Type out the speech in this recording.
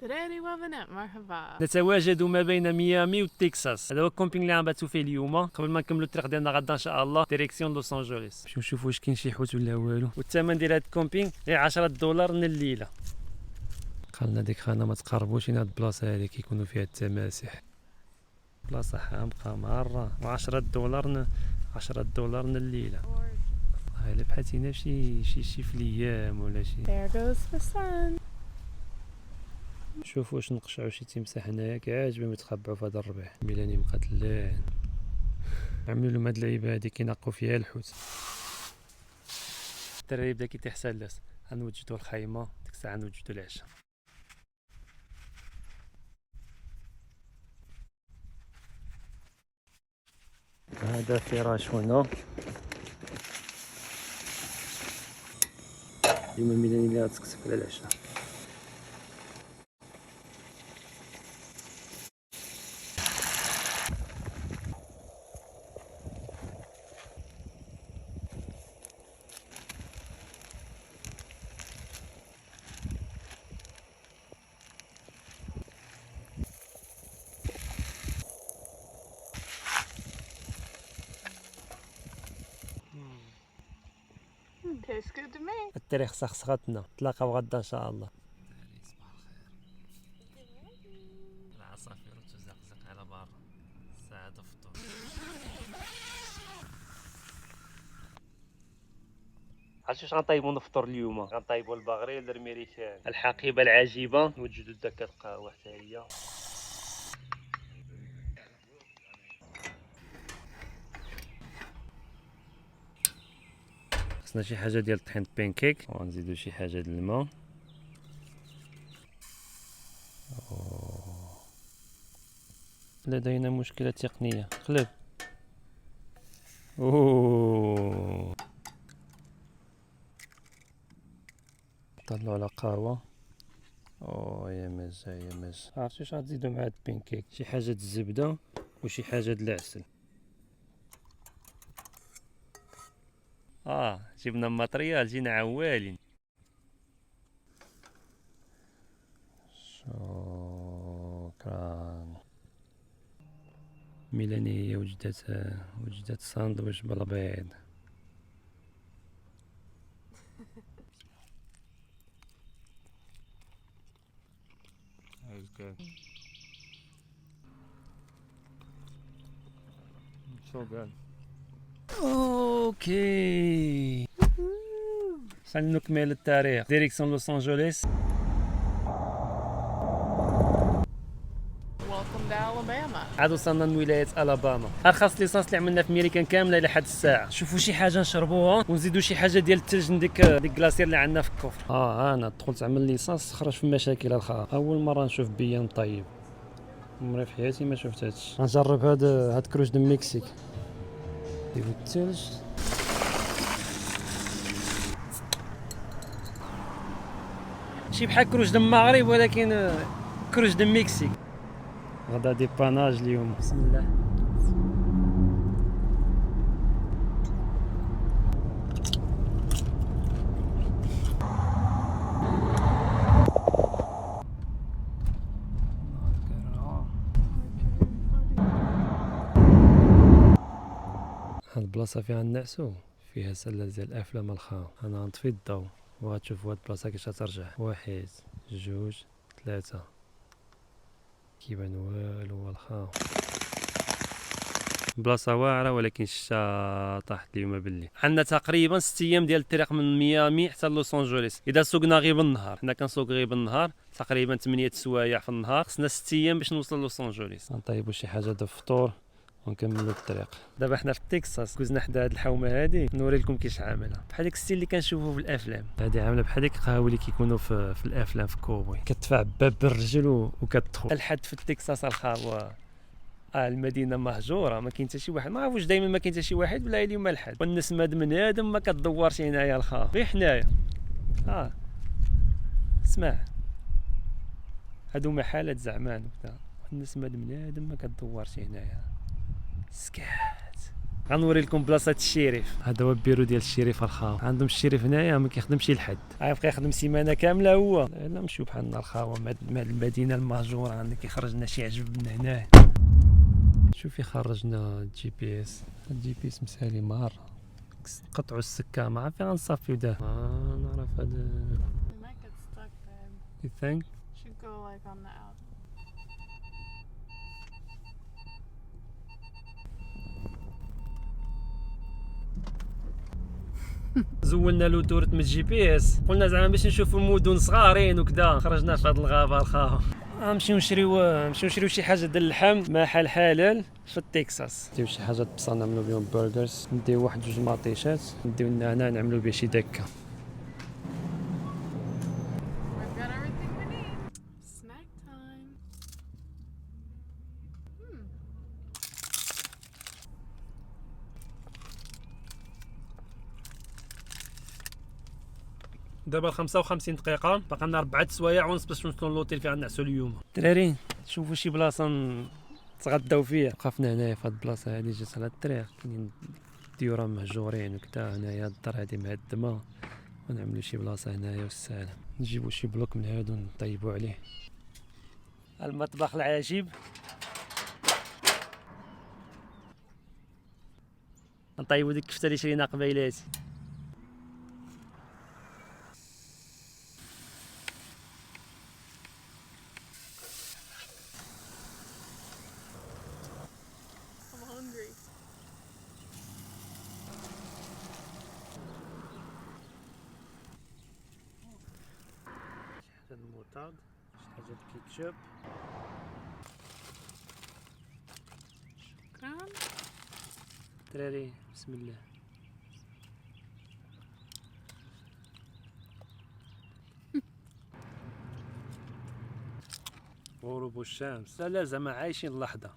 دراري وبنات مرحبا. نتواجد ما بين ميامي وتكساس. هذا هو الكومبينغ اللي غنباتو فيه اليوم. قبل ما نكملوا الطريق ديالنا غدا ان شاء الله ديريكسيون لوس انجلوس، نمشيو نشوفوا واش كاين شي حوت ولا والو. والثمن ديال هذا الكومبينغ غير 10 دولار من الليله. قالنا ديك خانه ما تقربوش هنا، هاد البلاصه هذه كيكونوا فيها التماسح. بلاصه حامقه مره، و10 دولار 10 دولار من الليله. الا بحالتينا شي في الايام ولا شي. There goes the sun. شوفوا واش نقشعوا شي تمساح هنايا كعاجبهم يتخبعوا في هذا الربيع. ميلاني مقتلان عملوا لهم هاد اللعيبه هادي كينقوا فيها الحوت. الدراري بدا كيطيح سلاس، غنوجدوا الخيمه ديك الساعه نوجدوا العشاء. هذا فراش هنا. اليوم ميلاني اللي غتسكسك على العشاء. Tastes good to me. التاريخ سخسختنا، نتلاقاو غدا ان شاء الله. العصافير تزقزق على برا، ساعة الفطور. عرفتي واش غنطيبو نفطر اليوم؟ غنطيبو البغريل الميريكان، الحقيبة العجيبة، نوجدو داك القهوة حتى هي. خصنا شي حاجة ديال طحين بانكيك، ونزيدو شي حاجة ديال الماء. لدينا مشكلة تقنية. قلب. اوه طلعوا على قهوة. اوه يا مزه يا مزه. عرفتي واش غتزيدو مع هاد البانكيك؟ شي حاجة د الزبدة وشي حاجة د العسل. جبنا الماتريال، جينا عوالين. شكرا. ميلاني وجدت ساندويش بالبيض. That's good. So good. اوكي. خلينا نكمل التاريخ. ديريكسيون لوس انجلوس. Welcome to Alabama. عاد وصلنا لولاية الاباما. ارخص ليسانس اللي عملنا في ميريكان كامله الى حد الساعه. شوفوا شي حاجه نشربوها ونزيدوا شي حاجه ديال الثلج من ديك كلاصير اللي عندنا في الكفر. انا دخلت عمل ليسانس خرج في مشاكل الخا. اول مره نشوف بيان طيب، عمري في حياتي ما شفت هادشي. غنجرب هاد كروج د المكسيك ديال الثلج. شي بحال كروج د المغرب ولكن كروج د المكسيك. غدا دي باناج اليوم. بسم الله. هاد البلاصه فيها النعسو، فيها سله ديال الافلام الخام. انا غنطفي الضو وغتشوفوا هاد البلاصه كيفاش غترجع. 1 2 3 كيبان والو الخام. بلاصه واعره ولكن الشتا طاحت اليوم بالليل. عندنا تقريبا 6 ايام ديال الطريق من ميامي حتى لوس انجلوس. اذا سوقنا غير بالنهار، حنا كنسوق غير بالنهار تقريبا 8 سوايع في النهار. خصنا 6 ايام باش نوصل لوس انجلوس. نطيبوا شي حاجه د الفطور ونكملوا الطريق. دابا حنا في تكساس، كوزنا حدا هاد الحومه هادي نوري لكم كيفاش عاملها. بحال داك الستيل اللي كنشوفوه في الافلام. هادي عامله بحال ديك القهاوي اللي كيكونوا في الافلام في كوبوي، كتدفع باب بالرجل وكتدخل. الحد في تكساس الخاوه. المدينه مهجوره، ما كاين حتى شي واحد. ما عرفوش دائما ما كاين حتى شي واحد ولا اليوم الحد. والناس ماد من ادم ما كتدورش هنايا الخا، غير حنايا. اسمع، هادو محلات زعمان وبتاع. الناس ماد من ادم ما كتدورش هنايا. سكات. غنوري لكم بلاصه الشريف. هذا هو البيرو ديال الشريف الخاوه. عندهم الشريف هنايا ما كيخدمش لحد، غيبقى يخدم سيمانه كامله هو. لا نمشيو بحالنا الخاوه مع المدينه المهجوره، عندنا كيخرج لنا شي عجب من هنا. شوفي خرجنا الجي بي اس، الجي بي اس مسالي مار قطعوا السكه، ما عرفت غنصافيو داه. نعرف هذا. We might get stuck, babe. You think? Should go like on the out. زولنا له دورة من الجي بي اس، قلنا زعما باش نشوفوا مدن صغارين وكذا، خرجنا في هذا الغابه الخاوه. نمشيو نشريو شي حاجه ديال اللحم مع حلال في تكساس. نديو شي حاجه بصل نعملو بهم برجرز، نديو واحد جوج مطيشات، نديو النعناع نعملو به شي دكه. We've got everything we need. Snack time. دابا 55 دقيقة، باقي لنا 4 سوايع ونص باش نوصلوا للوطيل فين غنعسوا اليوم. الدراري شوفوا شي بلاصة نتغداو فيها. وقفنا هنايا في هاد البلاصة هادي، جات على الطريق، كاينين ديورا مهجورين وكذا. هنايا الدار هادي مهدمة، ونعملوا شي بلاصة هنايا والسلام. نجيبوا شي بلوك من هادو نطيبوا عليه. المطبخ العجيب. نطيبوا ديك الكفتة اللي شرينا قبيلاتي. I'm hungry. شي حاجة الموطاد، شي حاجة الكيتشوب. شكرا. دراري بسم الله. غروب الشمس. لا زعما عايشين اللحظة.